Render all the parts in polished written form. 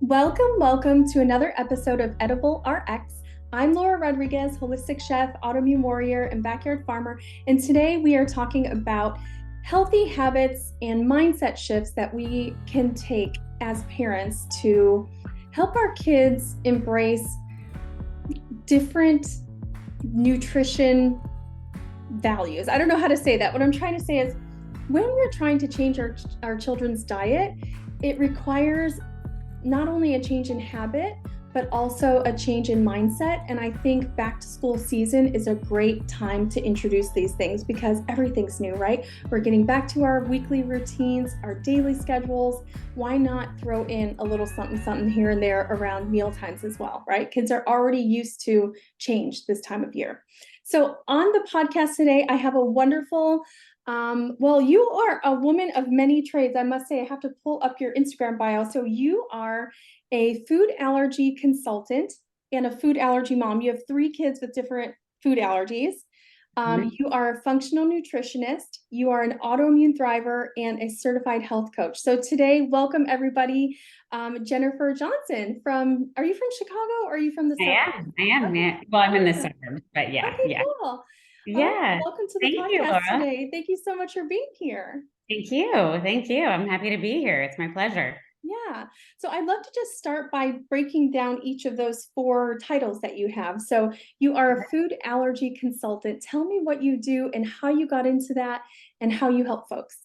Welcome to another episode of Edible RX. I'm Laura Rodriguez, holistic chef, autoimmune warrior, and backyard farmer. And today we are talking about healthy habits and mindset shifts that we can take as parents to help our kids embrace different nutrition values. I don't know how to say that. What I'm trying to say is when we're trying to change our children's diet, it requires not only a change in habit, but also a change in mindset. And I think back to school season is a great time to introduce these things because everything's new, right? We're getting back to our weekly routines, our daily schedules. Why not throw in a little something here and there around meal times as well, right? Kids are already used to change this time of year. So on the podcast today, I have a wonderful you are a woman of many trades. I must say, I have to pull up your Instagram bio. So you are a food allergy consultant and a food allergy mom. You have 3 kids with different food allergies. You are a functional nutritionist. You are an autoimmune thriver and a certified health coach. So today, welcome everybody. Jennifer Johnson are you from Chicago or are you from the suburbs? I am. Okay. Yeah. Well, I'm in the suburbs, but yeah, Okay, yeah. cool. All right, Yeah. welcome to the Thank you, podcast Laura. today. Thank you so much for being here. Thank you. Thank you. I'm happy to be here. It's my pleasure. Yeah. So I'd love to just start by breaking down each of those 4 titles that you have. So you are a food allergy consultant. Tell me what you do and how you got into that and how you help folks.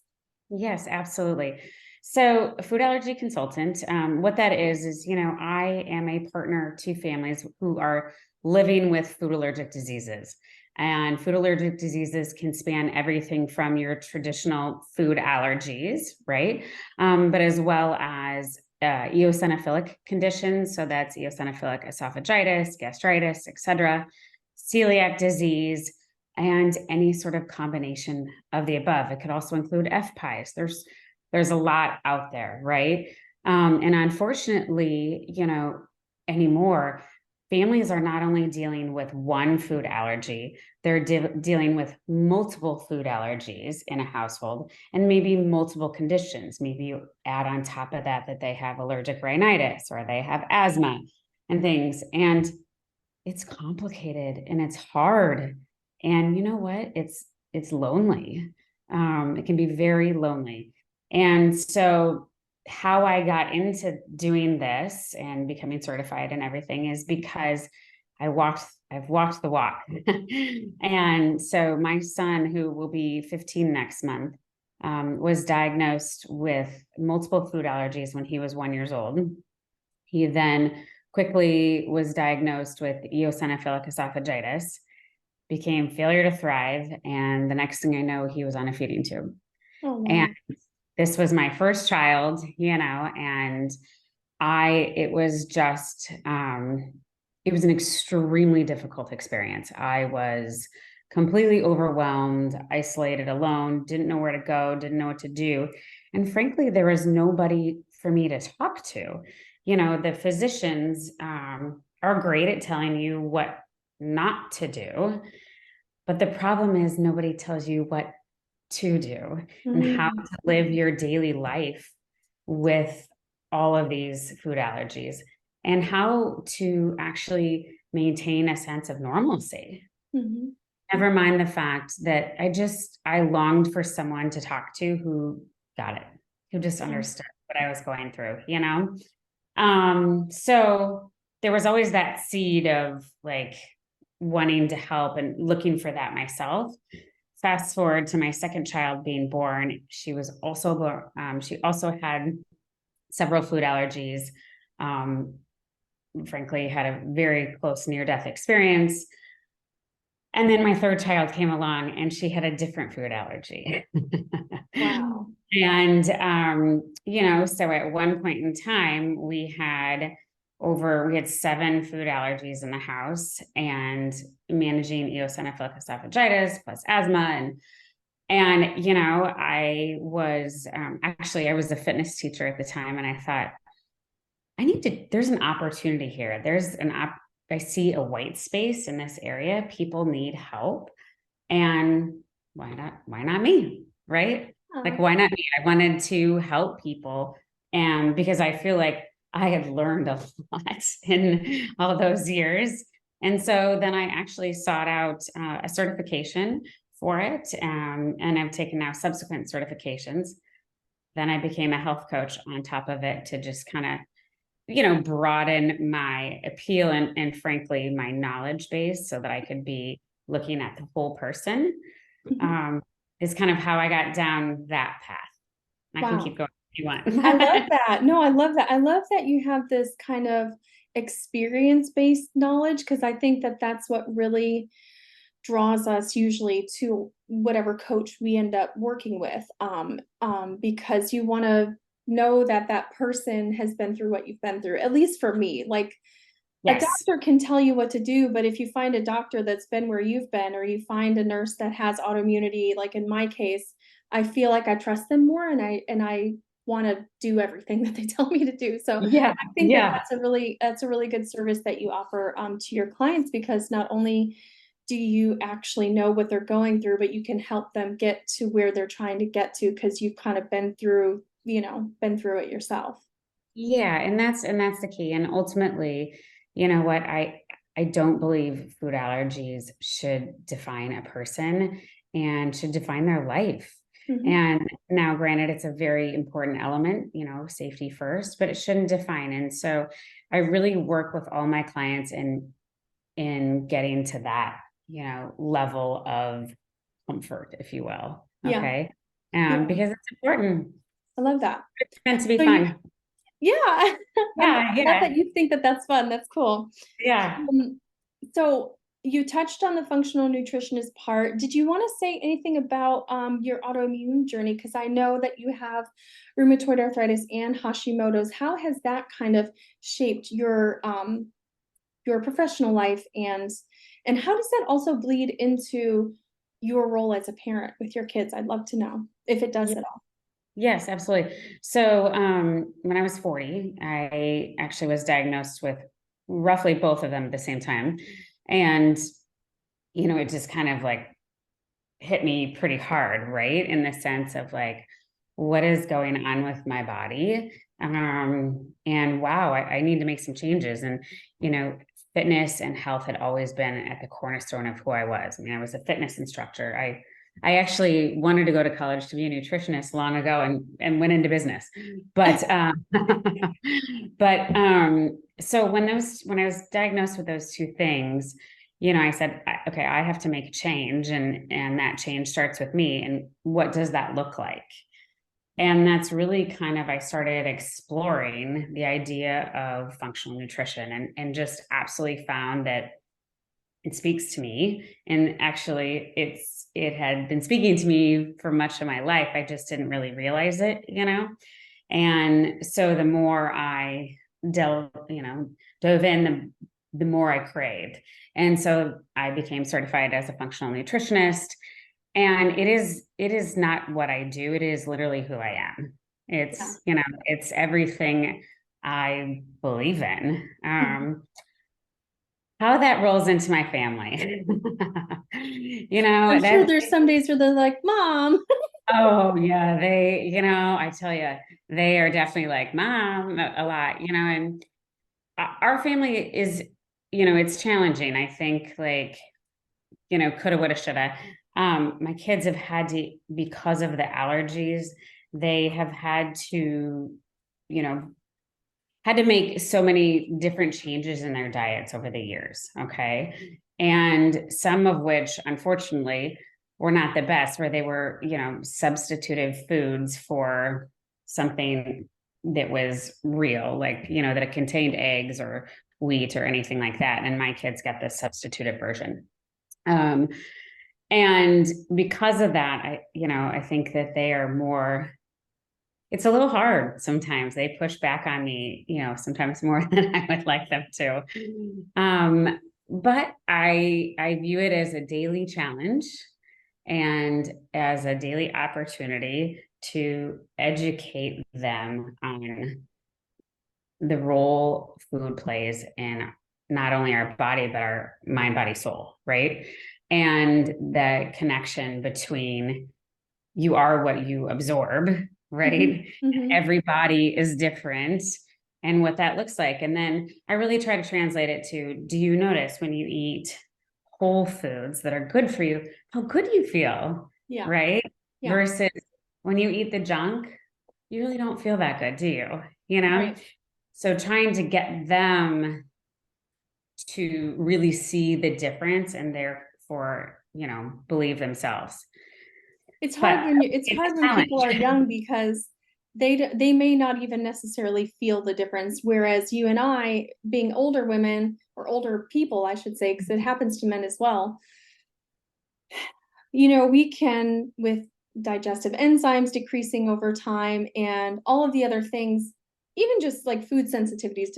Yes, absolutely. So, a food allergy consultant, what that is, I am a partner to families who are living with food allergic diseases. And food allergic diseases can span everything from your traditional food allergies, right? But as well as eosinophilic conditions. So, that's eosinophilic esophagitis, gastritis, etc., celiac disease, and any sort of combination of the above. It could also include FPIEs. There's a lot out there, right? And unfortunately, anymore, families are not only dealing with one food allergy, they're dealing with multiple food allergies in a household and maybe multiple conditions. Maybe you add on top of that they have allergic rhinitis or they have asthma and things. And it's complicated and it's hard. And you know what? It's lonely. It can be very lonely. And so how I got into doing this and becoming certified and everything is because I've walked the walk. And so my son, who will be 15 next month, was diagnosed with multiple food allergies when he was 1 years old. He then quickly was diagnosed with eosinophilic esophagitis, became failure to thrive, and the next thing I know, he was on a feeding tube. Oh, And wow. this was my first child, and it was just, it was an extremely difficult experience. I was completely overwhelmed, isolated, alone, didn't know where to go, didn't know what to do. And frankly, there was nobody for me to talk to. The physicians are great at telling you what not to do, but the problem is nobody tells you what to do and how Mm-hmm. to live your daily life with all of these food allergies and how to actually maintain a sense of normalcy. Mm-hmm. Never mind the fact that I longed for someone to talk to who got it, who just Yeah. understood what I was going through. So there was always that seed of like wanting to help and looking for that myself. Fast forward to my second child being born, she also had several food allergies. Um, Frankly, had a very close near-death experience. And then my third child came along and she had a different food allergy. Wow. And, so at one point in time, we had 7 food allergies in the house and managing eosinophilic esophagitis plus asthma. I was I was a fitness teacher at the time. And I thought, there's an opportunity here. I see a white space in this area. People need help. And why not me? Right? Yeah. Like, why not me? I wanted to help people. And because I feel like I had learned a lot in all those years. And so then I actually sought out a certification for it. And I've taken now subsequent certifications. Then I became a health coach on top of it to just kind of, broaden my appeal and frankly, my knowledge base so that I could be looking at the whole person. Mhm. Um, is kind of how I got down that path. I can Wow. keep going if you I love want. that. No, I love that. I love that you have this kind of experience-based knowledge because I think that that's what really draws us usually to whatever coach we end up working with. Because you want to know that that person has been through what you've been through, at least for me. Like a Yes. doctor can tell you what to do, but if you find a doctor that's been where you've been, or you find a nurse that has autoimmunity, like in my case, I feel like I trust them more and I want to do everything that they tell me to do. So Yeah. I think that Yeah. that's a really good service that you offer to your clients because not only do you actually know what they're going through, but you can help them get to where they're trying to get to because you've kind of been through it yourself. Yeah. And that's the key. And ultimately, you know what? I don't believe food allergies should define a person and should define their life. Mhm. And now, granted, it's a very important element, safety first, but it shouldn't define. And so I really work with all my clients in getting to that, level of comfort, if you will. Yeah, Okay. yeah, Because it's important. I love that. It's meant to be So you fun. Yeah, I'm Yeah. glad Yeah. that you think that that's fun, that's cool. Yeah. Um, so you touched on the functional nutritionist part. Did you wanna say anything about, your autoimmune journey? Because I know that you have rheumatoid arthritis and Hashimoto's. How has that kind of shaped your professional life, and how does that also bleed into your role as a parent with your kids? I'd love to know if it does Yeah. at all. Yes, absolutely. So, when I was 40, I actually was diagnosed with roughly both of them at the same time. And, it just kind of like hit me pretty hard, right? In the sense of like, what is going on with my body? And wow, I need to make some changes. And, you know, fitness and health had always been at the cornerstone of who I was. I mean, I was a fitness instructor. I actually wanted to go to college to be a nutritionist long ago and went into business. But so when I was diagnosed with those two things, I said, okay, I have to make a change, and that change starts with me. And what does that look like? And that's really kind of, I started exploring the idea of functional nutrition and just absolutely found that it speaks to me. And actually it had been speaking to me for much of my life. I just didn't really realize it. And so the more I dove in, the more I craved. And so I became certified as a functional nutritionist. And it is not what I do. It is literally who I am. Yeah. It's everything I believe in. Mhm. How that rolls into my family. I'm sure That, there's some days where they're like, "Mom." oh yeah, I tell you, they are definitely like mom a lot, and our family is, it's challenging. I think like, coulda, woulda, shoulda. My kids have had to, because of the allergies, they have you know, had to make so many different changes in their diets over the years. Okay. And some of which, unfortunately, were not the best, where they were, substitutive foods for something that was real, like, that it contained eggs or wheat or anything like that. And my kids got the substituted version. Um, and because of that, I think that they are more, it's a little hard sometimes. They push back on me, sometimes more than I would like them to. But I view it as a daily challenge and as a daily opportunity to educate them on the role food plays in not only our body, but our mind, body, soul, right? And the connection between you are what you absorb, Mhm, right? mhm. Every body is different. and what that looks like. And then I really try to translate it to, do you notice when you eat whole foods that are good for you, how good you feel, Yeah. right? Yeah. Versus when you eat the junk, you really don't feel that good, do you? You know? Right. So trying to get them to really see the difference and therefore, believe themselves. But It's it's hard a when people are challenge. young because they may not even necessarily feel the difference. Whereas you and I, being older women or older people, I should say, because it happens to men as well, we can, with digestive enzymes decreasing over time and all of the other things, even just like food sensitivities,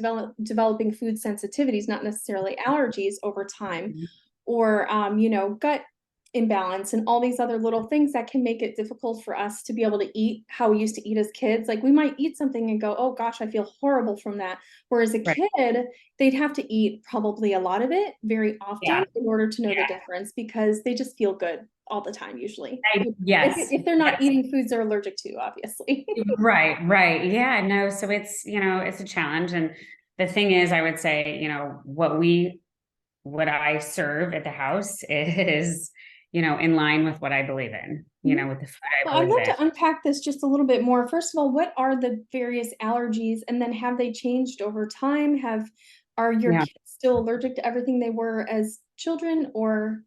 developing food sensitivities, not necessarily allergies over time, or gut imbalance and all these other little things that can make it difficult for us to be able to eat how we used to eat as kids. Like we might eat something and go, oh gosh, I feel horrible from that. Whereas a Right. kid, they'd have to eat probably a lot of it very often Yeah. in order to know the Yeah. difference because they just feel good all the time usually. Yes. If they're not Yes. eating foods they're allergic to, obviously. Right. Right. Yeah. No. So it's a challenge. And the thing is, I would say, what I serve at the house is, in line with what I believe in, Mhm. with the food I Well, I'd believe love in. to unpack this just a little bit more. First of all, what are the various allergies, and then have they changed over time? Are your Yeah. kids still allergic to everything they were as children, or?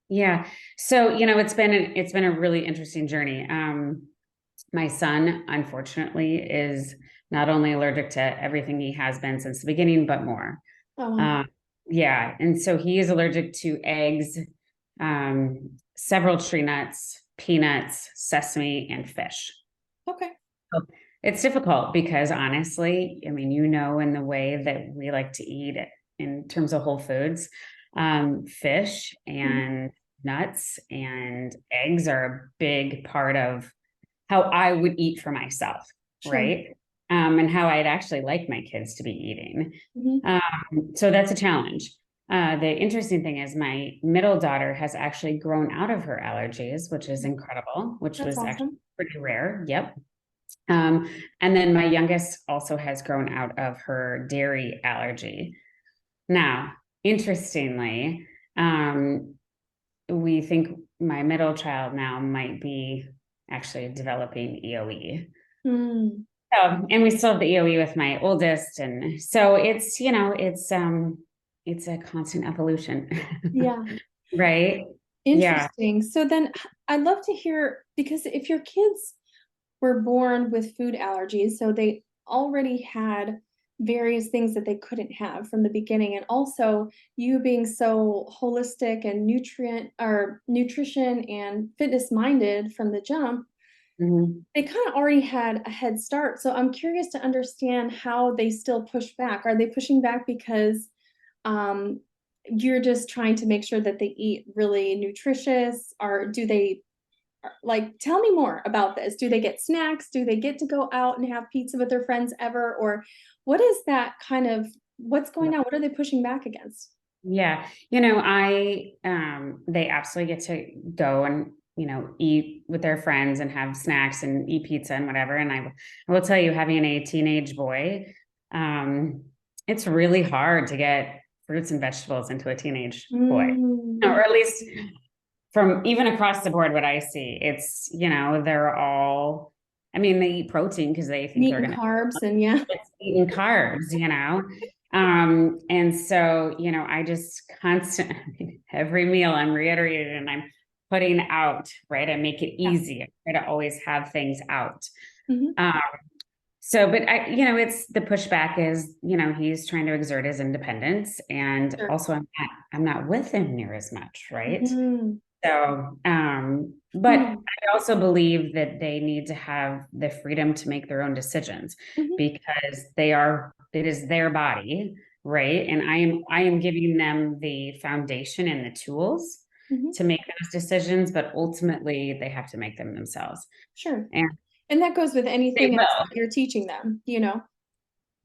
Yeah. So, it's been a really interesting journey. My son, unfortunately, is not only allergic to everything he has been since the beginning, but more. Oh, wow. Uh, yeah. And so he is allergic to eggs, several tree nuts, peanuts, sesame, and fish. Okay. So it's difficult because honestly, in the way that we like to eat it in terms of whole foods, fish Mhm. and nuts and eggs are a big part of how I would eat for myself, Sure. right? And how I'd actually like my kids to be eating. Mhm. So that's a challenge. The interesting thing is my middle daughter has actually grown out of her allergies, which is incredible, which That's was actually awesome. pretty rare. Yep. And then my youngest also has grown out of her dairy allergy. Now, interestingly, we think my middle child now might be actually developing EOE. Mm. So, and we still have the EOE with my oldest, and so it's a constant evolution, Yeah. right? Yeah. Interesting. So then I'd love to hear, because if your kids were born with food allergies, so they already had various things that they couldn't have from the beginning, and also you being so holistic and nutrition and fitness minded from the jump, Mhm. they kind of already had a head start. So I'm curious to understand how they still push back. Are they pushing back because um, you're just trying to make sure that they eat really nutritious, or do they, like, tell me more about this? Do they get snacks? Do they get to go out and have pizza with their friends ever? Or what is that kind of, what's going on? What are they pushing back against? Yeah. They absolutely get to go and, eat with their friends and have snacks and eat pizza and whatever. And I will tell you, having a teenage boy, it's really hard to get fruits and vegetables into a teenage boy, or Mm, at least from even across the board, what I see, it's, they're all, they eat protein because they think meat they're and going to carbs, and yeah. eating carbs. And so, I just every meal I'm reiterating and I'm putting out, right? I make it Yeah. easy. I try to always have things out. Hmm. Um, but it's the pushback is, he's trying to exert his independence. And Sure. also I'm not with him near as much, right? Hmm. So, but Hmm. I also believe that they need to have the freedom to make their own decisions Hmm. because it is their body, right? And I am giving them the foundation and the tools Hmm. to make those decisions, but ultimately they have to make them themselves. Sure. And And that goes with they anything else will. that you're teaching them.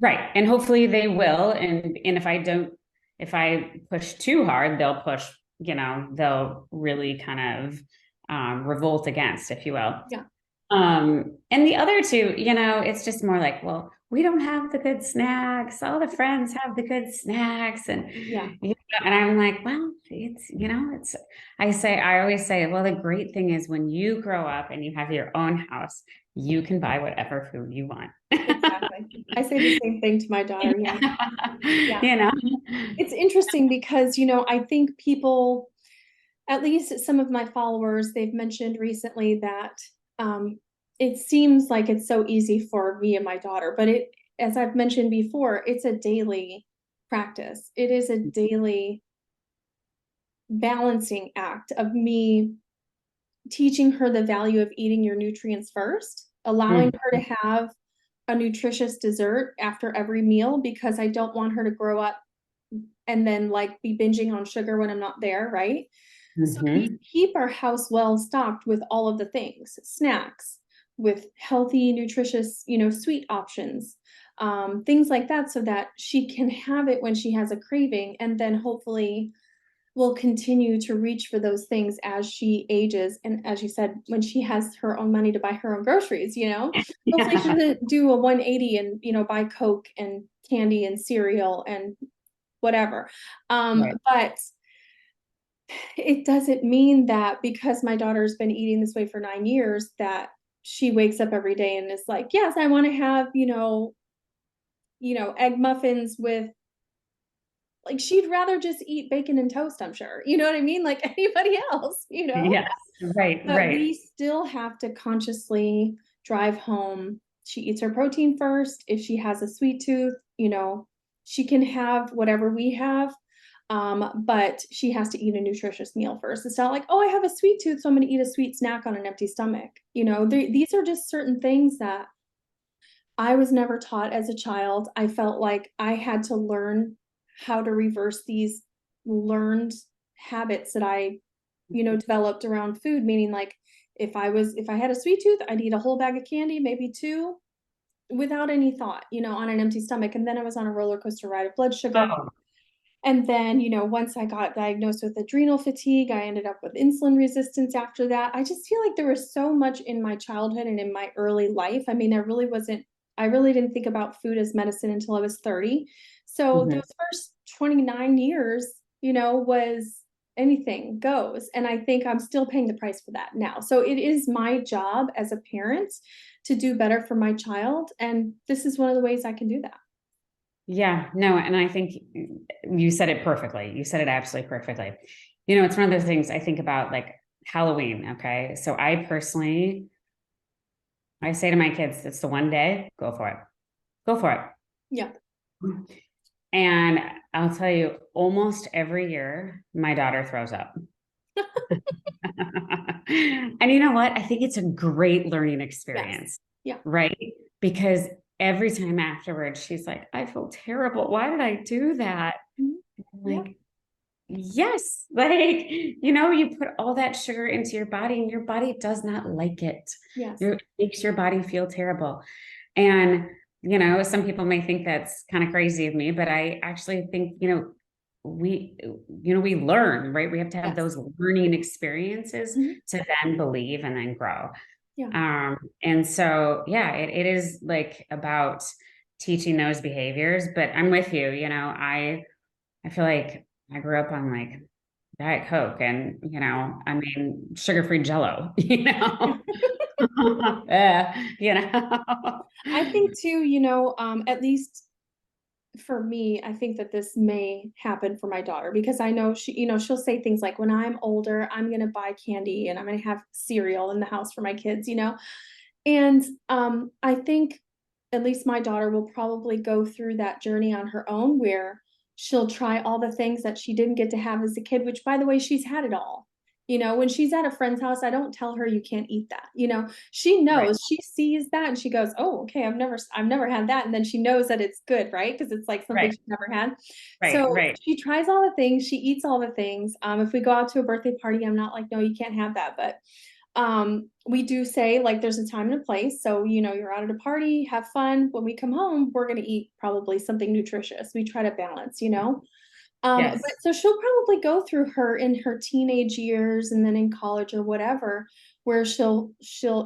Right. And hopefully they will. And if I push too hard, they'll really kind of revolt against, if you will. Yeah. And the other two, it's just more like, well, we don't have the good snacks. All the friends have the good snacks. And, Yeah, and I'm like, well, I always say, well, the great thing is when you grow up and you have your own house, you can buy whatever food you want. exactly. I say the same thing to my daughter. Yeah. Yeah. You know? It's interesting because, I think people, at least some of my followers, they've mentioned recently that um, it seems like it's so easy for me and my daughter, but as I've mentioned before, it's a daily practice. It is a daily balancing act of me teaching her the value of eating your nutrients first, allowing Mhm. her to have a nutritious dessert after every meal because I don't want her to grow up and then like be binging on sugar when I'm not there, right? So we Mhm. keep our house well stocked with all of the things, snacks, with healthy, nutritious, sweet options, things like that, so that she can have it when she has a craving, and then hopefully will continue to reach for those things as she ages. And as you said, when she has her own money to buy her own groceries, hopefully she Yeah. doesn't do a 180 and, buy Coke and candy and cereal and whatever. Right. But it doesn't mean that because my daughter's been eating this way for 9 years that she wakes up every day and is like, yes, I want to have, egg muffins with, like, she'd rather just eat bacon and toast, I'm sure. You know what I mean? Like anybody else. Yes. Right. But Right. we still have to consciously drive home. She eats her protein first. If she has a sweet tooth, she can have whatever we have. But she has to eat a nutritious meal first. It's not like, oh, I have a sweet tooth, so I'm going to eat a sweet snack on an empty stomach. These are just certain things that I was never taught as a child. I felt like I had to learn how to reverse these learned habits that I, developed around food, meaning like if I had a sweet tooth, I'd eat a whole bag of candy, maybe two, without any thought, on an empty stomach. And then I was on a roller coaster ride of blood sugar. Oh, And then, once I got diagnosed with adrenal fatigue, I ended up with insulin resistance after that. I just feel like there was so much in my childhood and in my early life. I mean, I really didn't think about food as medicine until I was 30. So mhm. those first 29 years, was anything goes. And I think I'm still paying the price for that now. So it is my job as a parent to do better for my child. And this is one of the ways I can do that. Yeah, no, and I think you said it perfectly. You said it absolutely perfectly. It's one of those things I think about like Halloween. Okay. So I say to my kids, it's the one day, go for it. Go for Yeah. it. And I'll tell you, almost every year, my daughter throws up. And you know what? I think it's a great learning Yes. experience, Yeah. right? Because every time afterwards, she's like, I feel terrible. Why did I do that? Mhm. I'm Yeah. like, yes, you put all that sugar into your body and your body does not like it. Yes. It makes your body feel terrible. And, some people may think that's kind of crazy of me, but I actually think, we learn, right? We have to have Yes. those learning experiences Mhm. to then believe and then grow. Yeah. And so, yeah, it is like about teaching those behaviors, but I'm with you, I feel like I grew up on like Diet Coke and, I mean, sugar-free Jello, Yeah. you know. I think too, at least for me, I think that this may happen for my daughter because I know she'll say things like, when I'm older, I'm going to buy candy and I'm going to have cereal in the house for my kids. And I think at least my daughter will probably go through that journey on her own where she'll try all the things that she didn't get to have as a kid, which by the way, she's had it all. When she's at a friend's house, I don't tell her you can't eat that. She Right, knows, she sees that and she goes, "Oh, okay, I've never had that." And then she knows that it's good, right? Because it's like something right, she's never had. right, So right. she tries all the things, she eats all the things. If we go out to a birthday party, I'm not like, no, you can't have that. But we do say like there's a time and a place. So, you're out at a party, have fun. When we come home, we're gonna eat probably something nutritious. We try to balance. But Yes. so she'll probably go through her in her teenage years and then in college or whatever, where she'll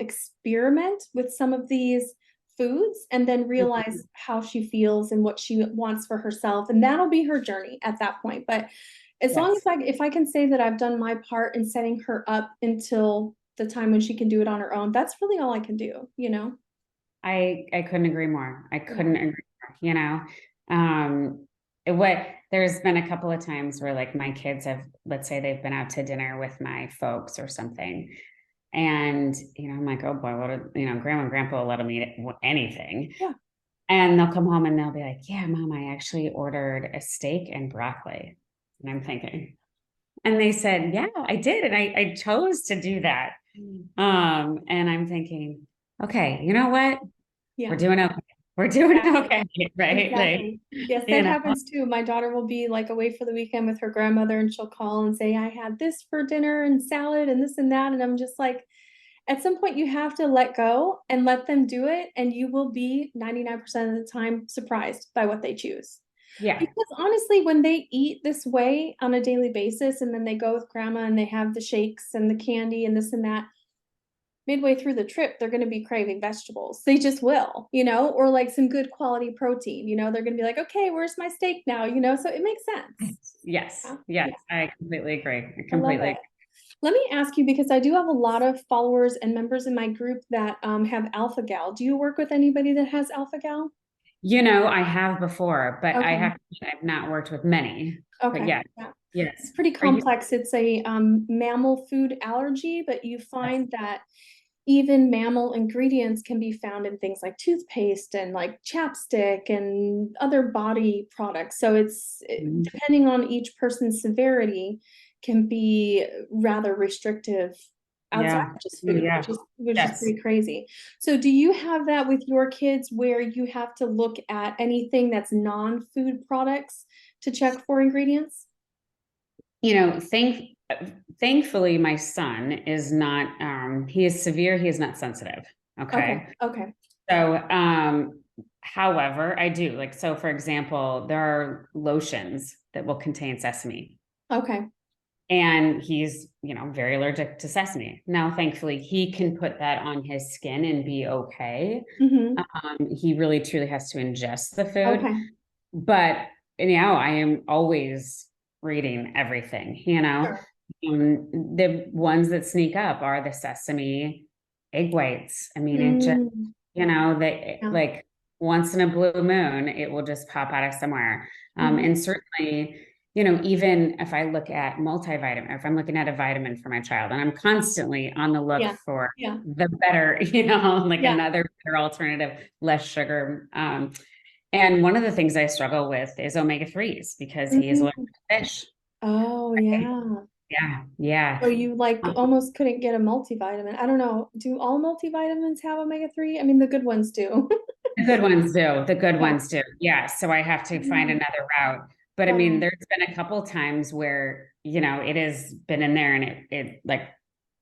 experiment with some of these foods and then Mhm. realize how she feels and what she wants for herself. And that'll be her journey at that point. But as long as Yes. if I can say that I've done my part in setting her up until the time when she can do it on her own, that's really all I can do, you know? I couldn't agree more. I Yeah. couldn't agree more, you know. What there's been a couple of times where like my kids have, let's say they've been out to dinner with my folks or something. And, I'm like, oh boy, grandma and grandpa will let them eat anything. Yeah. And they'll come home and they'll be like, yeah, mom, I actually ordered a steak and broccoli. And I'm thinking, and they said, yeah, I did. And I chose to do that. And I'm thinking, okay, you know what? We're Yeah. doing okay. We're doing Exactly. okay, right? Like, Exactly. Yes, you that know, happens too. My daughter will be like away for the weekend with her grandmother and she'll call and say, I had this for dinner and salad and this and that. And I'm just like, at some point you have to let go and let them do it. And you will be 99% of the time surprised by what they choose. yeah, Because honestly, when they eat this way on a daily basis and then they go with grandma and they have the shakes and the candy and this and that, midway through the trip, they're going to be craving vegetables. They just will, or like some good quality protein. They're going to be like, okay, where's my steak now? So it makes sense. yes, Yeah. yes, Yeah. I completely agree. I I love completely it. Let me ask you because I do have a lot of followers and members in my group that have alpha gal. Do you work with anybody that has alpha gal? I have before, but Okay. I've not worked with many. But Okay. yeah, Yeah. yes. It's pretty Are you? complex. It's a mammal food allergy, but you Yes. find that even mammal ingredients can be found in things like toothpaste and like chapstick and other body products. So Mhm. depending on each person's severity, can be rather restrictive outside Yeah. of just Oh, food, yeah. which is Yes. pretty crazy. So do you have that with your kids where you have to look at anything that's non-food products to check for ingredients? You know, thankfully my son is not he is severe, he is not sensitive. Okay. Okay. Okay. So however, I do like so for example, there are lotions that will contain sesame. Okay. And he's, very allergic to sesame. Now, thankfully, he can put that on his skin and be okay. Hmm. He really truly has to ingest the food. Okay. But, I am always reading everything, Sure. The ones that sneak up are the sesame egg whites. I mean, it just, Mm, they yeah. like once in a blue moon, it will just pop out of somewhere. Mhm. And certainly, even if I look at multivitamin, or if I'm looking at a vitamin for my child, and I'm constantly on the look Yeah. for Yeah. the better, like Yeah. another better alternative, less sugar. And one of the things I struggle with is omega 3s because he is allergic Mhm. to fish. Oh, Right? yeah. Yeah, yeah. So you like Um, almost couldn't get a multivitamin. I don't know. Do all multivitamins have omega-3? I mean, the good ones do. the good ones do. The good Yeah. ones do. Yeah. So I have to find Mm, another route. But I mean, wow. there's been a couple times where, it has been in there and it like,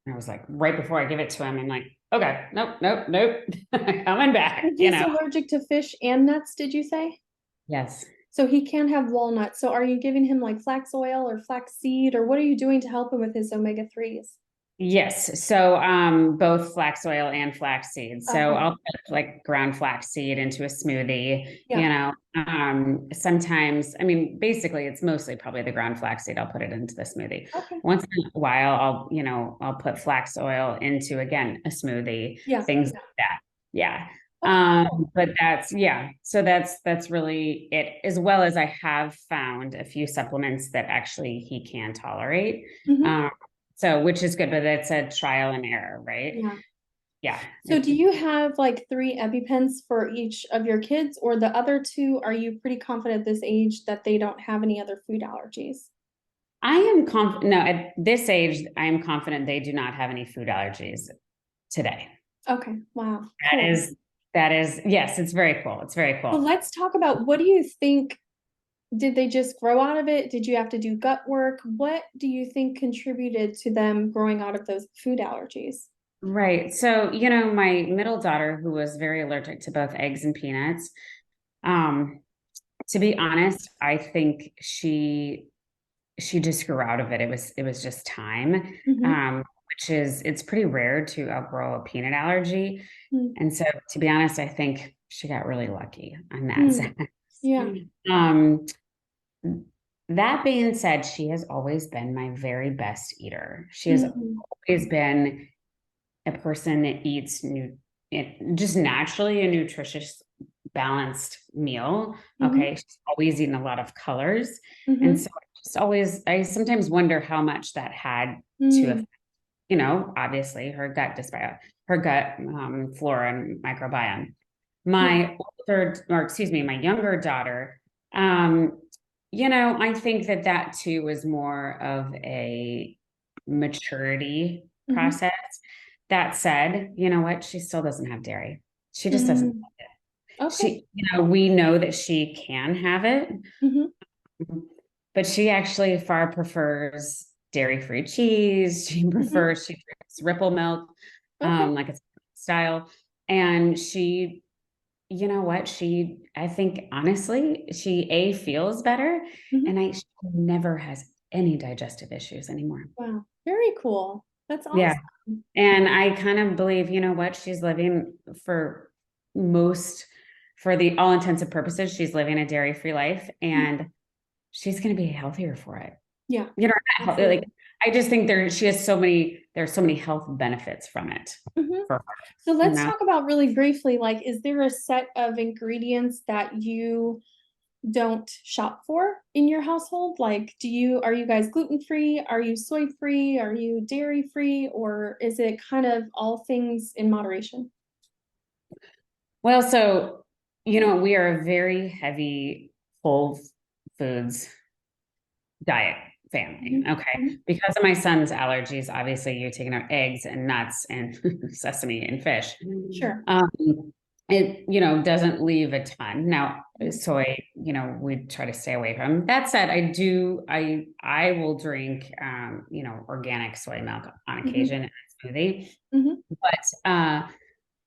I was like, right before I give it to him, I'm like, okay, nope, nope, nope, coming back, And he's allergic to fish and nuts, did you say? Yes. So he can have walnuts. So are you giving him like flax oil or flax seed, or what are you doing to help him with his omega-3s? Yes. So both flax oil and flax seeds. So Okay. I'll put like ground flax seed into a smoothie, Yeah. sometimes, I mean, basically it's mostly probably the ground flax seed. I'll put it into the smoothie. Okay. Once in a while, I'll put flax oil into again a smoothie, Yeah. things like that. Yeah. Okay. Cool. But yeah. So that's really it, as well as I have found a few supplements that actually he can tolerate. Hmm. Um, so, which is good, but that's a trial and error, right? Yeah. Yeah. So do you have like three EpiPens for each of your kids, or the other two, are you pretty confident at this age that they don't have any other food allergies? I am confident. No, at this age, I am confident they do not have any food allergies today. Okay, wow, That cool. is, yes, it's very cool. It's very So cool. let's talk about what do you think? Did they just grow out of it? Did you have to do gut work? What do you think contributed to them growing out of those food allergies? Right. So, my middle daughter, who was very allergic to both eggs and peanuts, um, to be honest, I think she just grew out of it. It was just time. Hmm. Um, it's pretty rare to outgrow a peanut allergy. Mm. And so, to be honest, I think she got really lucky on that Mm. sense. Yeah. Um, that being said, she has always been my very best eater. She has Mm. always been a person that eats just naturally a nutritious, balanced meal. Mm-hmm. Okay. She's always eaten a lot of colors. And Mm-hmm. so I sometimes wonder how much that had to Mm. affect, obviously her gut flora and microbiome. Yeah. My younger daughter, I think that too was more of a maturity Mm-hmm. process. That said, you know what? She still doesn't have dairy. She just doesn't. Mm. Okay. We know that she can have it, Mm-hmm. but she actually far prefers dairy-free cheese. Mm-hmm. She drinks Ripple milk, Okay. like it's style. And you know what? I think honestly, she feels better, Mm-hmm. and she never has any digestive issues anymore. Wow. Very cool. That's Yeah. awesome. And I kind of believe, you know what? She's living for most, for the all intents and purposes, she's living a dairy-free life, Mhm. and she's going to be healthier for it. Yeah. You know, like Absolutely. I just think there's so many health benefits from it Hmm. for her, So you let's know? talk about really briefly, like, is there a set of ingredients that you don't shop for in your household? Like, are you guys gluten free? Are you soy free? Are you dairy free? Or is it kind of all things in moderation? Well, so, we are a very heavy whole foods diet family. Mhm. Okay. Mhm. Because of my son's allergies, obviously you're taking out eggs and nuts and sesame and fish. Sure. Um, it, doesn't leave a ton. Now, Mhm. soy, we try to stay away from. That said, I will drink, organic soy milk on Mhm. occasion in a smoothie. Mhm. But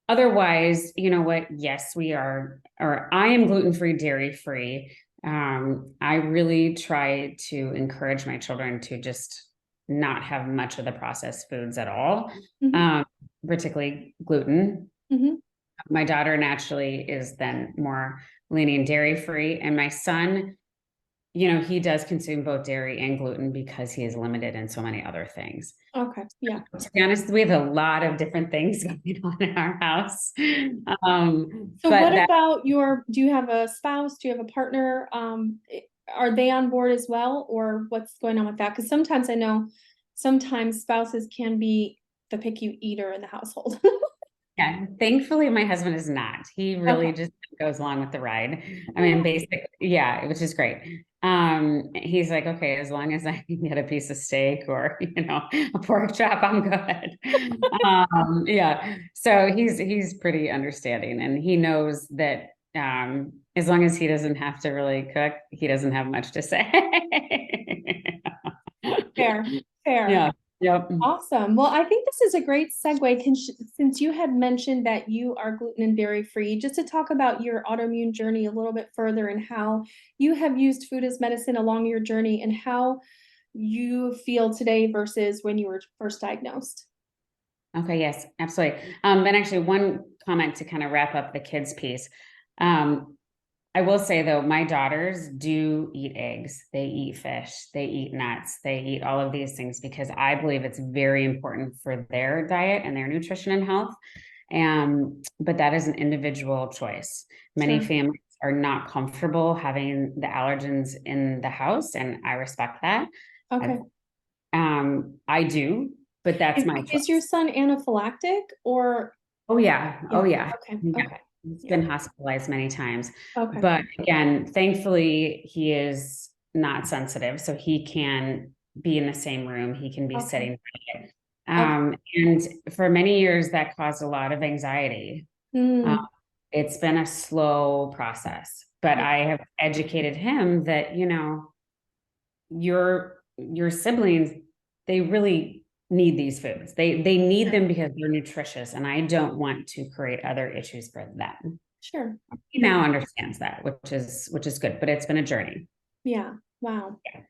otherwise, you know what? Yes, I am gluten-free, dairy-free. I really try to encourage my children to just not have much of the processed foods at all, Mhm. um, particularly gluten. Mhm. My daughter naturally is then more leaning dairy-free, and my son, he does consume both dairy and gluten because he is limited in so many other things. Okay. Yeah. To be honest, we have a lot of different things going on in our house. So what But that, about do you have a spouse? Do you have a partner? Are they on board as well, or what's going on with that? Because sometimes I know sometimes spouses can be the picky eater in the household. yeah, thankfully, my husband is not. He really Okay. just goes along with the ride. I Oh, mean, yeah. basically, yeah, which is great. He's like, okay, as long as I can get a piece of steak or, a pork chop, I'm good. Yeah. So he's pretty understanding, and he knows that as long as he doesn't have to really cook, he doesn't have much to say. Fair. Fair. Yeah. Yep. Awesome. Well, I think this is a great segue since you had mentioned that you are gluten and dairy free, just to talk about your autoimmune journey a little bit further and how you have used food as medicine along your journey and how you feel today versus when you were first diagnosed. Okay, yes, absolutely. And actually, one comment to kind of wrap up the kids piece. Um, I will say though, my daughters do eat eggs, they eat fish, they eat nuts, they eat all of these things because I believe it's very important for their diet and their nutrition and health. But that is an individual choice. Many Sure. families are not comfortable having the allergens in the house, and I respect that. Okay. I do, but that's my Is your choice. son anaphylactic or Oh yeah. Oh yeah. yeah. Okay. Yeah. Okay. He's Yeah. been hospitalized many times. Okay. But again, thankfully he is not sensitive. So he can be in the same room. He can be Okay. sitting by it. Okay. And for many years that caused a lot of anxiety. Um, Mm. it's been a slow process, but Yeah. I have educated him that, your siblings, they really need these foods. They need Sure. them because they're nutritious, and I don't want to create other issues for them. Sure. He Yeah. now understands that, which is good, but it's been a journey. Yeah. Wow. Yeah.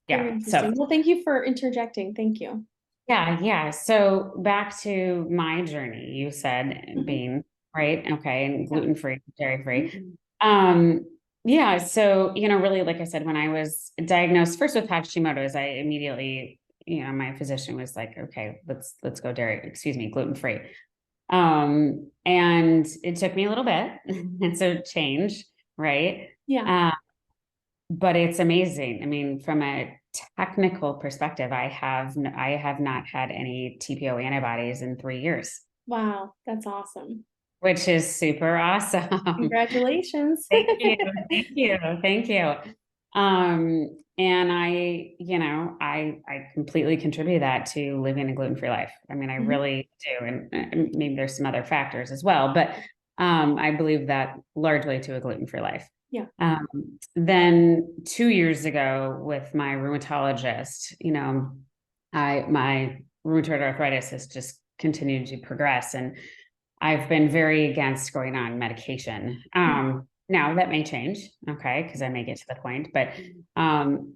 Very Yeah. So interesting. Well, thank you for interjecting. Thank you. Yeah, yeah. So back to my journey, you said Mhm. being right, okay, and Yeah. gluten-free, Mhm. dairy-free. Um, yeah, so really, like I said, when I was diagnosed first with Hashimoto's, I immediately, my physician was like, okay, let's go gluten-free. And it took me a little bit, and so change, right? Yeah. Uh, but it's amazing. I mean, from a technical perspective, I have not had any TPO antibodies in 3 years, Wow. That's awesome. which is super awesome. Congratulations. Thank you, thank you, thank you. And I completely contribute that to living a gluten-free life. I mean, I Mhm. really do, and maybe there's some other factors as well, but I believe that largely to a gluten-free life. Yeah. Um, then 2 years ago with my rheumatologist, my rheumatoid arthritis has just continued to progress, and I've been very against going on medication. Now that may change, okay, because I may get to the point, but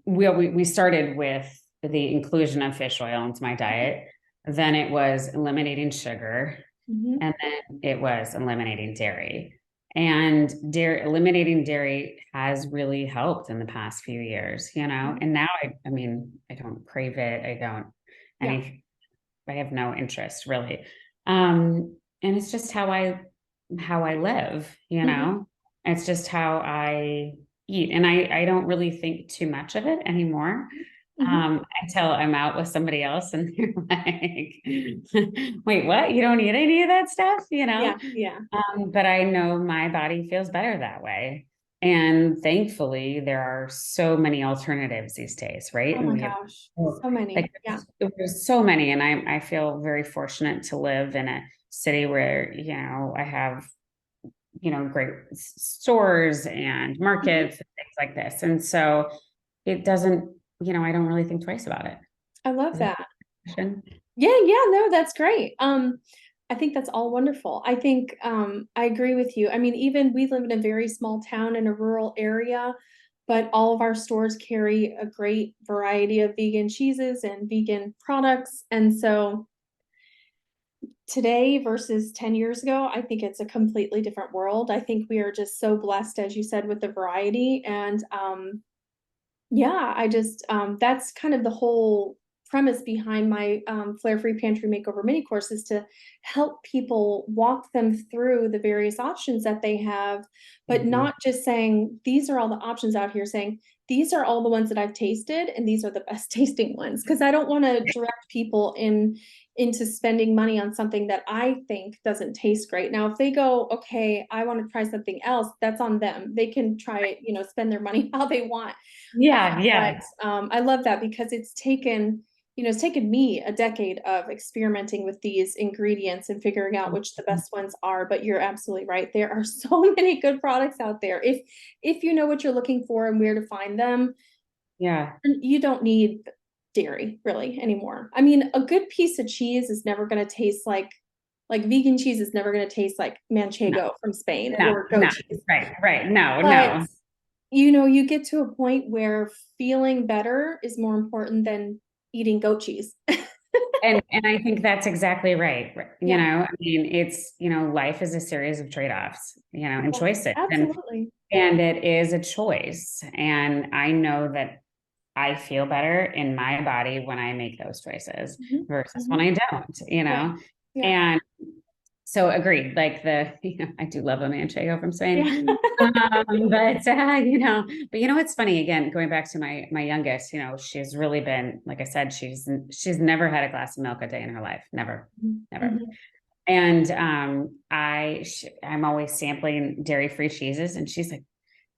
we started with the inclusion of fish oil into my diet. Then it was eliminating sugar, Mhm. and then it was eliminating dairy. And eliminating dairy has really helped in the past few years, Mhm. and now I mean, I don't crave it. Yeah. Any, I have no interest really. And it's just how I live, Mhm. It's just how I eat. And I don't really think too much of it anymore. Mhm. Until I'm out with somebody else and they're like, wait, what? You don't eat any of that stuff, Yeah. Yeah. But I know my body feels better that way. And thankfully, there are so many alternatives these days, right? Oh And my we have gosh. So many. like Yeah. there's so many, and I feel very fortunate to live in a city where I have great stores and Mhm. markets and things like this, and so it doesn't I don't really think twice about it. I love Is that that. a question? Yeah, yeah, no, that's great. I think that's all wonderful. I think I agree with you. I mean, even we live in a very small town in a rural area, but all of our stores carry a great variety of vegan cheeses and vegan products. And so today versus 10 years ago, I think it's a completely different world. I think we are just so blessed, as you said, with the variety. And yeah, I just that's kind of the whole premise behind my Flare Free Pantry Makeover mini course is to help people walk them through the various options that they have, but Mhm. not just saying these are all the options out here, saying these are all the ones that I've tasted and these are the best tasting ones. Because I don't want to direct people into spending money on something that I think doesn't taste great. Now, if they go, okay, I want to try something else, that's on them. They can try it, spend their money how they want. Yeah, But yeah. I love that because it's taken me a decade of experimenting with these ingredients and figuring out which the best ones are. But you're absolutely right. There are so many good products out there. If you know what you're looking for and where to find them, Yeah. you don't need dairy really anymore. I mean, a good piece of cheese is never going to taste like vegan cheese is never going to taste like No, manchego from Spain no, or no. goat cheese. Right, right. No, But no. you get to a point where feeling better is more important than eating goat cheese. And I think that's exactly right. Yeah. I mean, it's, life is a series of trade-offs, and Yeah, choices. absolutely. And it is a choice. And I know that I feel better in my body when I make those choices Mhm, versus when mhm. I don't. Right. Yeah. And so agreed. Like I do love a manchego from Yeah. Spain. But it's funny again, going back to my youngest, she's really been, like I said, she's never had a glass of milk a day in her life. Never, Mhm, never. mhm. And I'm always sampling dairy-free cheeses, and she's like,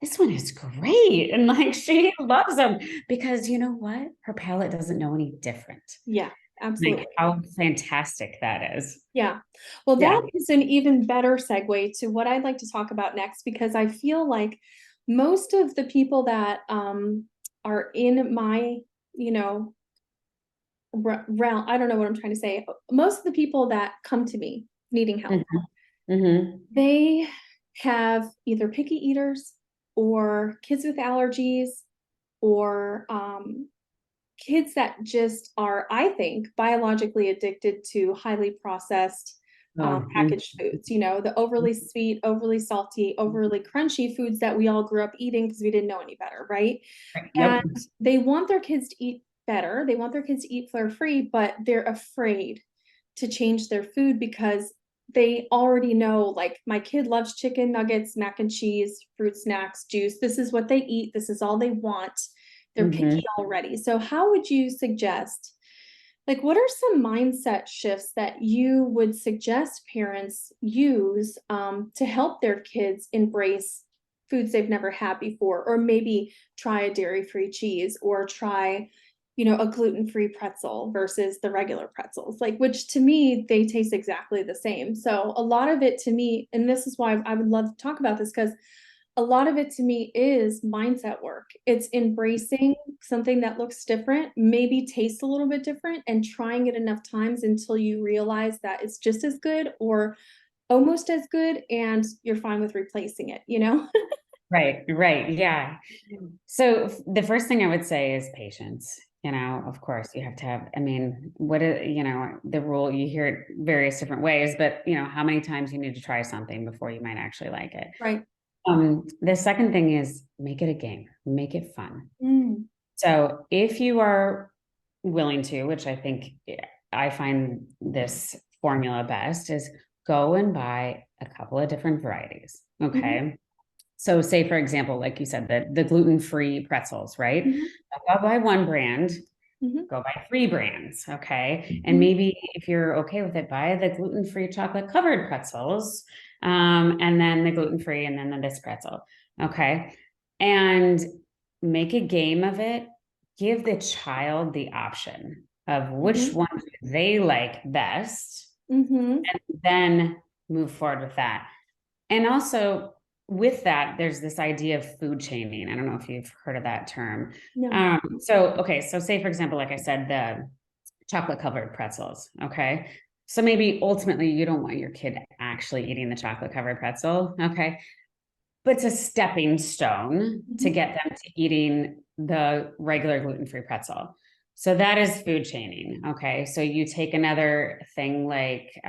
this one is great. And like she loves them because you know what? Her palate doesn't know any different. Yeah, Like absolutely. how fantastic that is. Yeah. Well, Yeah. that is an even better segue to what I'd like to talk about next because I feel like most of the people that are in my, you know, realm, I don't know what I'm trying to say. Most of the people that come to me needing help, Hmm. Hmm. they have either picky eaters or kids with allergies or kids that just are, I think, biologically addicted to highly processed Oh, packaged foods, the overly sweet, overly salty, overly crunchy foods that we all grew up eating because we didn't know any better, right? And yep. they want their kids to eat better. They want their kids to eat flare free, but they're afraid to change their food because they already know, like, my kid loves chicken nuggets, mac and cheese, fruit snacks, juice. This is what they eat. This is all they want. They're Mhm. picky already. So how would you suggest, like, what are some mindset shifts that you would suggest parents use to help their kids embrace foods they've never had before, or maybe try a dairy-free cheese, or try, a gluten-free pretzel versus the regular pretzels, like, which to me, they taste exactly the same. So a lot of it to me, and this is why I would love to talk about this, because a lot of it to me is mindset work. It's embracing something that looks different, maybe tastes a little bit different, and trying it enough times until you realize that it's just as good or almost as good, and you're fine with replacing it? Right. Yeah. So the first thing I would say is patience. Of course, you have to have, I mean, what is, the rule, you hear it various different ways, but how many times you need to try something before you might actually like it. Right. The second thing is make it a game, make it fun. Mm. So if you are willing to, which I think I find this formula best, is go and buy a couple of different varieties. Mhm. Okay. So say, for example, like you said, the gluten-free pretzels, right? Mhm. Go buy one brand, Mhm. go buy three brands. Okay. And Mhm. maybe if you're okay with it, buy the gluten-free chocolate covered pretzels, and then the gluten-free and then this pretzel. Okay. And make a game of it. Give the child the option of which Mhm. one they like best, Mhm. then move forward with that. And also with that, there's this idea of food chaining. I don't know if you've heard of that term. No. So say, for example, like I said, the chocolate covered pretzels. Okay. So maybe ultimately you don't want your kid actually eating the chocolate covered pretzel. Okay. But it's a stepping stone to Mhm. get them to eating the regular gluten free pretzel. So that is food chaining. Okay. So you take another thing like,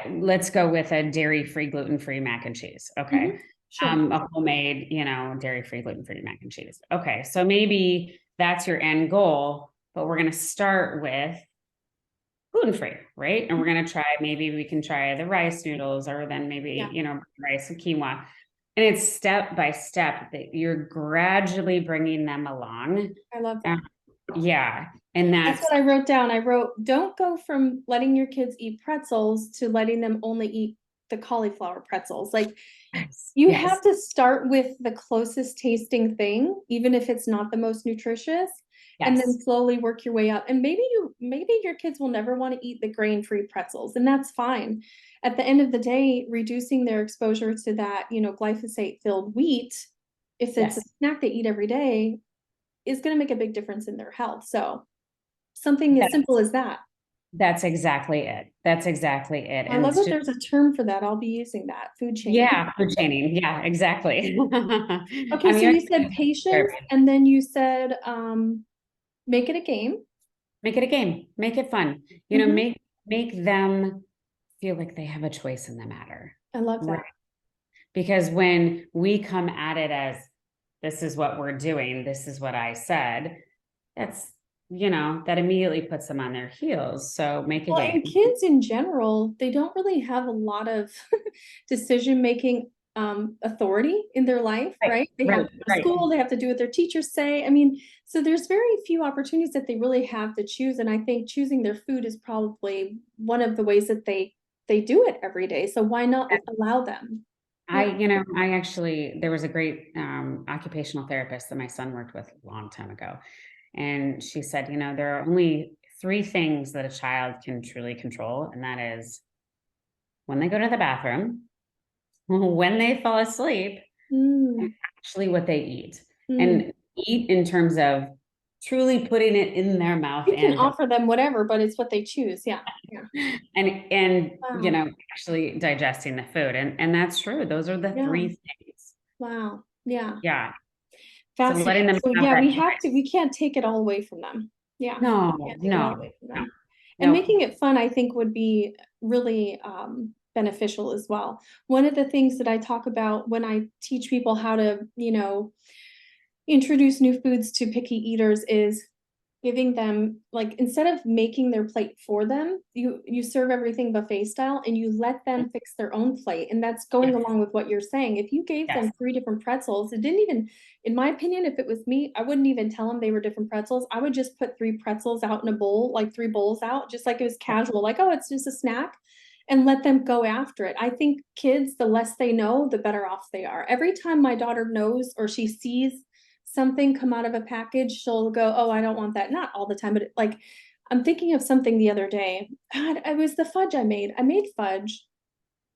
let's go with a dairy-free, gluten-free mac and cheese. Okay. Mhm. Sure. A homemade, dairy-free, gluten-free mac and cheese. Okay. So maybe that's your end goal, but we're going to start with gluten-free, right? And we're going to try, maybe we can try the rice noodles or then maybe, Yeah, rice and quinoa. And it's step by step that you're gradually bringing them along. I love Uh, that. yeah. And That's that's, what I wrote down. I wrote, don't go from letting your kids eat pretzels to letting them only eat the cauliflower pretzels. Like, you yes, have to start with the closest tasting thing, even if it's not the most nutritious, and then yes, slowly work your way up. And maybe your kids will never want to eat the grain-free pretzels, and that's fine. At the end of the day, reducing their exposure to that, glyphosate-filled wheat, if it's a yes. snack they eat every day, is going to make a big difference in their health. So something as simple as that. That's exactly it. That's exactly it. I And love it's that just, there's a term for that. I'll be using that, food chaining. yeah, food chaining. Yeah, exactly. Okay, I'm so you said using patience, therapy. and then you said make it a game. Make it a game. Make it fun. Hmm. Make them feel like they have a choice in the matter. I love Right. that. Because when we come at it as this is what we're doing, this is what I said, that's, that immediately puts them on their heels. So make a Well, and game. kids in general, they don't really have a lot of decision-making authority in their life, Right, right? They have right, to go to right. school, they have to do what their teachers say. I mean, so there's very few opportunities that they really have to choose, and I think choosing their food is probably one of the ways that they do it every day. So why not allow them? Yeah. I actually, there was a great occupational therapist that my son worked with a long time ago. And she said, there are only three things that a child can truly control. And that is when they go to the bathroom, when they fall asleep, and Mm, actually what they eat. mm. And eat in terms of truly putting it in their mouth You can and offer them whatever, but it's what they choose. Yeah. Yeah. and Wow. actually digesting the food. And that's true. Those are the Yeah. three things. Wow. Yeah. Yeah. So letting Fascinating. them So have yeah, that we choice. can't take it all away from them. Yeah, No, can't take it all no, away from no, them. And no. making it fun, I think, would be really beneficial as well. One of the things that I talk about when I teach people how to, introduce new foods to picky eaters is giving them, like, instead of making their plate for them, you serve everything buffet style and you let them fix their own plate. And that's going Yes, along with what you're saying. If you gave yes. them 3 different pretzels, it didn't even, in my opinion, if it was me, I wouldn't even tell them they were different pretzels. I would just put 3 pretzels out in a bowl, like 3 bowls out, just like it was casual, like, oh, it's just a snack, and let them go after it. I think kids, the less they know, the better off they are. Every time my daughter knows or she sees something come out of a package, she'll go, oh, I don't want that. Not all the time, but like, I'm thinking of something the other day. God, it was the fudge I made. I made fudge.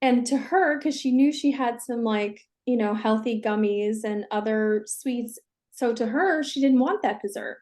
And to her, because she knew she had some, like, healthy gummies and other sweets. So to her, she didn't want that dessert.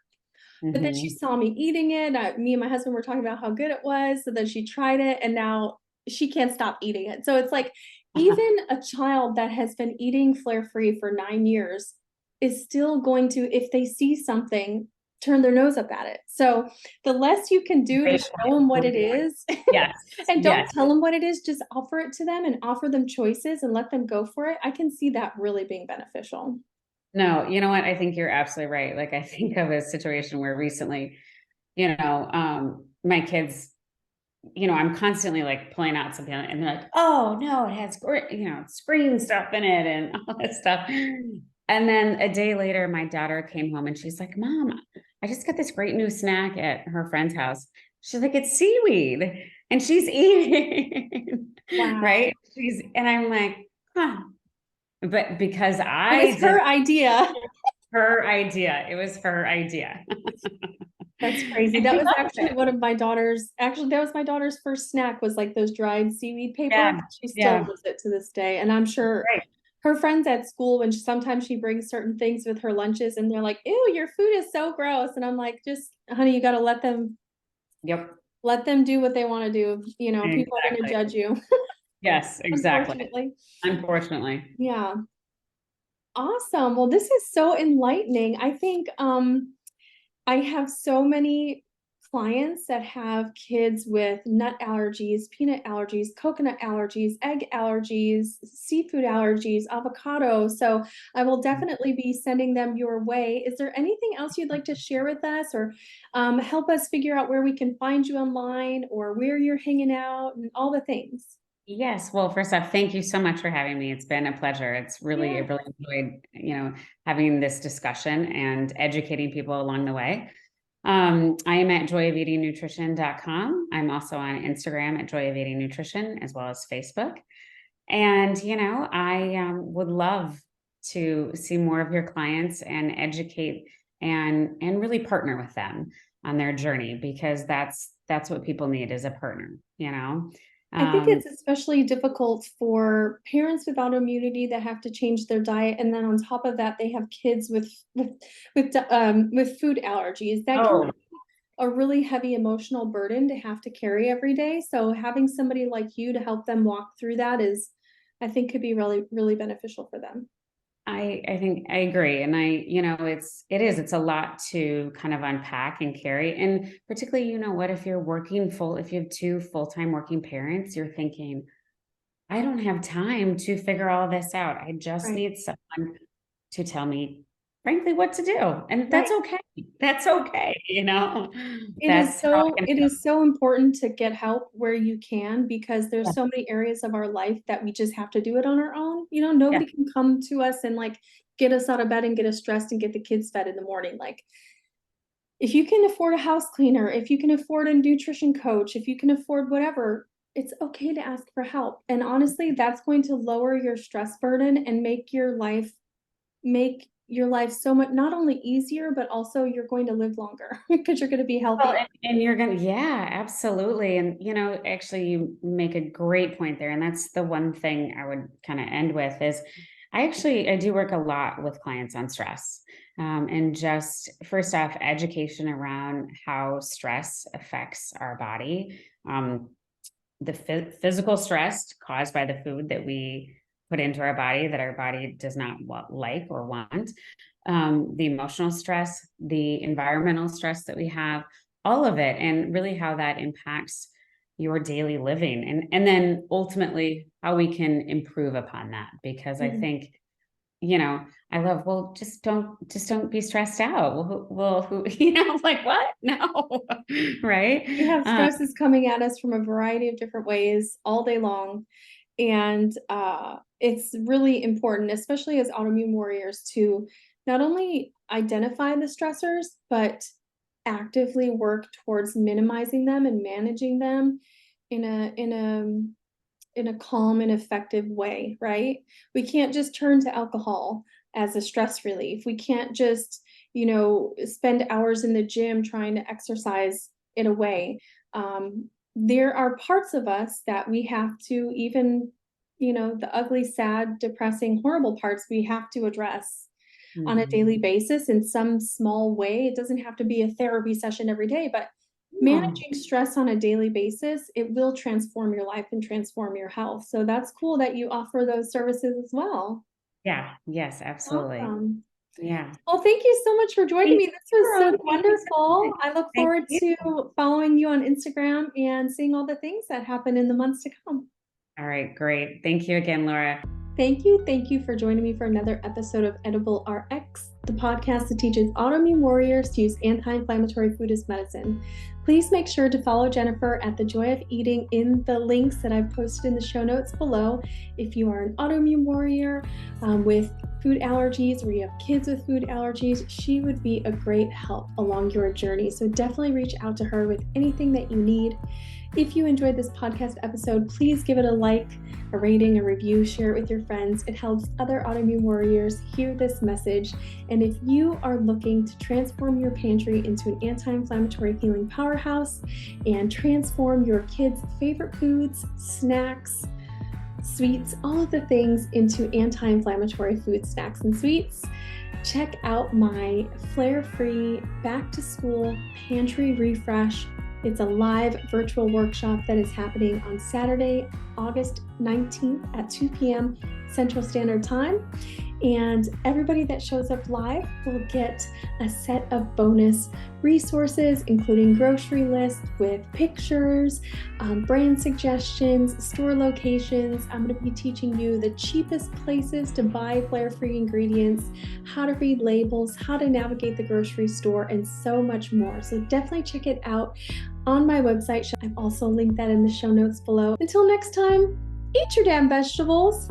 But then she Mm-hmm. saw me eating it. Me and my husband were talking about how good it was. So then she tried it and now she can't stop eating it. So it's like, even a child that has been eating flare free for 9 years is still going to, if they see something, turn their nose up at it. So the less you can do to Great show them what point. it is Yes, and don't yes. tell them what it is, just offer it to them and offer them choices and let them go for it. I can see that really being beneficial. No, you know what? I think you're absolutely right. Like I think of a situation where recently, my kids, I'm constantly like pulling out something and they're like, oh no, it has screen stuff in it and all this stuff. And then a day later, my daughter came home and she's like, Mom, I just got this great new snack at her friend's house. She's like, it's seaweed. And she's eating, Wow. right? And I'm like, huh. But because It was I did her idea. her idea, it was her idea. That's crazy. And That she was loves actually it. one of my daughter's, actually, that was my daughter's first snack, was like those dried seaweed paper. Yeah, She still yeah, loves it to this day. And I'm sure right. her friends at school, when sometimes she brings certain things with her lunches and they're like, ew, your food is so gross. And I'm like, just, honey, you got to Yep, let them do what they want to do. People are going to exactly. judge you, Yes, exactly. unfortunately. Unfortunately. Yeah. Awesome. Well, this is so enlightening. I think, I have so many clients that have kids with nut allergies, peanut allergies, coconut allergies, egg allergies, seafood allergies, avocado. So I will definitely be sending them your way. Is there anything else you'd like to share with us, or help us figure out where we can find you online or where you're hanging out and all the things? Yes. Well, first off, thank you so much for having me. It's been a pleasure. I Yeah. really enjoyed, having this discussion and educating people along the way. I am at joyofeatingnutrition.com. I'm also on Instagram at Joy of Eating Nutrition, as well as Facebook. And, I would love to see more of your clients and educate and really partner with them on their journey, because that's what people need, is a partner. I think Um, it's especially difficult for parents with autoimmunity that have to change their diet, and then on top of that, they have kids with food allergies. That can oh, be a really heavy emotional burden to have to carry every day. So having somebody like you to help them walk through that is, I think, could be really, really beneficial for them. I think I agree. And it's a lot to kind of unpack and carry. And particularly, what if you're if you have two full-time working parents, you're thinking, I don't have time to figure all this out. I just Right. need someone to tell me, frankly, what to do. And that's Right. okay. That's okay. It is That's how I so can it feel. is so important to get help where you can, because there's Yeah. so many areas of our life that we just have to do it on our own. Yeah. Nobody can come to us and, like, get us out of bed and get us dressed and get the kids fed in the morning. Like, if you can afford a house cleaner, if you can afford a nutrition coach, if you can afford whatever, it's okay to ask for help. And honestly, that's going to lower your stress burden and make your life so much, not only easier, but also you're going to live longer because you're going to be Well, healthier. and you're gonna, yeah, absolutely. And actually, you make a great point there. And that's the one thing I would kind of end with is I do work a lot with clients on stress. And just first off, education around how stress affects our body. The physical stress caused by the food that we put into our body that our body does not like or want, the emotional stress, the environmental stress that we have, all of it, and really how that impacts your daily living, and then ultimately how we can improve upon that. Because I think, I love, well, just don't be stressed out. Who, like, what? No. Right. We have stresses coming at us from a variety of different ways all day long. And it's really important, especially as autoimmune warriors, to not only identify the stressors, but actively work towards minimizing them and managing them in a calm and effective way, right? We can't just turn to alcohol as a stress relief. We can't just, spend hours in the gym trying to exercise it away. There are parts of us that we have to, even, the ugly, sad, depressing, horrible parts we have to address on a daily basis in some small way. It doesn't have to be a therapy session every day, but managing stress on a daily basis, it will transform your life and transform your health. So that's cool that you offer those services as well. Yeah. Yes, absolutely. Awesome. Yeah. Well, thank you so much for joining Thank me. This was you. so Thank you so wonderful. much. I look Thank forward you. to following you on Instagram and seeing all the things that happen in the months to come. All right, great. Thank you again, Laura. Thank you. Thank you for joining me for another episode of Edible RX, the podcast that teaches autoimmune warriors to use anti-inflammatory food as medicine. Please make sure to follow Jennifer at The Joy of Eating in the links that I've posted in the show notes below. If you are an autoimmune warrior with food allergies, or you have kids with food allergies, she would be a great help along your journey. So definitely reach out to her with anything that you need. If you enjoyed this podcast episode, please give it a like, a rating, a review, share it with your friends. It helps other autoimmune warriors hear this message. And if you are looking to transform your pantry into an anti-inflammatory healing powerhouse and transform your kids' favorite foods, snacks, sweets, all of the things into anti-inflammatory food, snacks, and sweets, check out my flare-free back-to-school pantry refresh. It's a live virtual workshop that is happening on Saturday, August 19th at 2 p.m. Central Standard Time. And everybody that shows up live will get a set of bonus resources, including grocery lists with pictures, brand suggestions, store locations. I'm going to be teaching you the cheapest places to buy flare-free ingredients, how to read labels, how to navigate the grocery store, and so much more. So definitely check it out on my website. I've also linked that in the show notes below. Until next time, eat your damn vegetables.